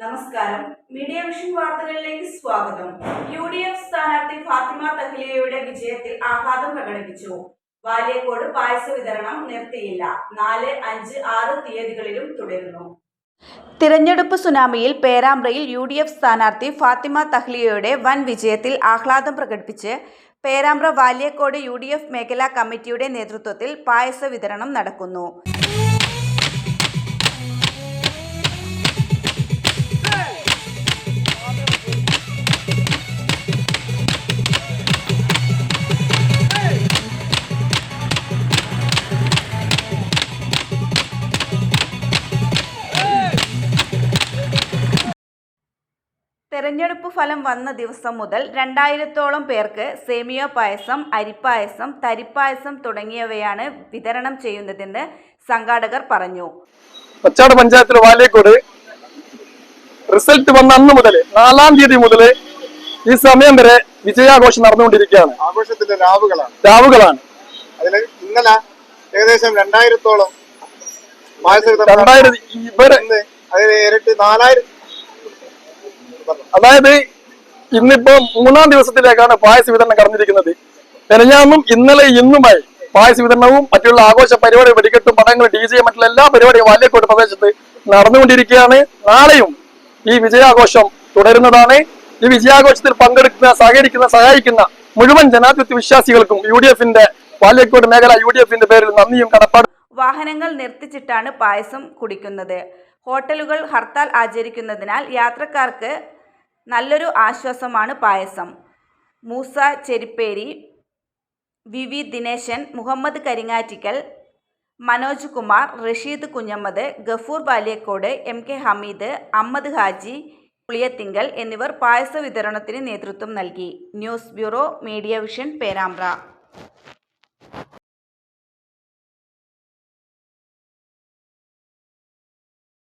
നമസ്കാരം. Media vision വാർത്തകളിലേക്ക് സ്വാഗതം. UDF സ്ഥാനാർത്ഥി ഫാത്തിമ തഹ്ലിയയുടെ വിജയത്തിൽ ആഹ്ലാദം പ്രകടിപ്പിച്ചു. വാലിയക്കോട് പായസ വിതരണം നിർത്തിയില്ല. 4, 5, 6 തീയതികളിലും തുടരുന്നു. തിരഞ്ഞെടുപ്പ് സുനാമിയിൽ പേരാമ്പ്രയിൽ UDF സ്ഥാനാർത്ഥി ഫാത്തിമ തഹ്ലിയയുടെ വൻ വിജയത്തിൽ ആഹ്ലാദം പ്രകടിപ്പിച്ച് പേരാമ്പ്ര വാലിയക്കോട് UDF മേഖലാ കമ്മിറ്റിയുടെ നേതൃത്വത്തിൽ പായസ വിതരണം നടക്കുന്നു. തെരഞ്ഞെടുപ്പ് ഫലം വന്ന ദിവസം മുതൽ 2000-ഓളം പേർക്ക് സേമിയ പായസം, അരിപ്പായസം, തരിപ്പായസം തുടങ്ങിയവയാണ് വിതരണം ചെയ്യുന്നതെന്ന് സംഘാടകർ പറഞ്ഞു. പച്ചാട് പഞ്ചായത്തിൽ വാലിയക്കോട് റിസൾട്ട് വന്ന അന്ന് മുതൽ 4-ാം തീയതി മുതൽ ഈ സമയം വരെ വിജയാഘോഷം നടന്നുകൊണ്ടിരിക്കുകയാണ്. ആഘോഷത്തിന്റെ രാവുകളാണ്. അതിൽ ഇന്നലെ ഏകദേശം 2000-ഓളം ഇരട്ടി 4000. അതായത് ഇന്നിപ്പോ 3-ാം ദിവസത്തിലേക്കാണ് പായസ വിതരണം കടന്നിരിക്കുന്നത്. പെരഞ്ഞാന്നും ഇന്നലെ ഇന്നുമായി പായസ വിതരണവും മറ്റുള്ള ആഘോഷ പരിപാടി, വെടിക്കെട്ടും, പടങ്ങൾ, DJ മറ്റുള്ള എല്ലാ പരിപാടിയും വാലിയക്കോട് പ്രദേശത്ത് നടന്നുകൊണ്ടിരിക്കുകയാണ്. നാളെയും ഈ വിജയാഘോഷം തുടരുന്നതാണ്. ഈ വിജയാഘോഷത്തിൽ പങ്കെടുക്കുന്ന, സഹായിക്കുന്ന മുഴുവൻ ജനാധിപത്യ വിശ്വാസികൾക്കും UDF-ന്റെ വാലിയക്കോട് മേഖല UDF-ന്റെ പേരിൽ നന്ദിയും കടപ്പാടും. വാഹനങ്ങൾ നിർത്തിച്ചിട്ടാണ് പായസം കുടിക്കുന്നത്. ഹോട്ടലുകൾ ഹർത്താൽ ആചരിക്കുന്നതിനാൽ യാത്രക്കാർക്ക് നല്ലൊരു ആശ്വാസമാണ് പായസം. മൂസ ചെരിപ്പേരി, VV ദിനേശൻ, മുഹമ്മദ് കരിങ്ങാറ്റിക്കൽ, മനോജ് കുമാർ, റഷീദ് കുഞ്ഞമ്മദ്, ഗഫൂർ വാലിയക്കോട്, MK ഹമീദ്, അഹമ്മദ് ഹാജി പുളിയത്തിങ്കൽ എന്നിവർ പായസ വിതരണത്തിന് നേതൃത്വം നൽകി. News bureau, media vision, Perambra.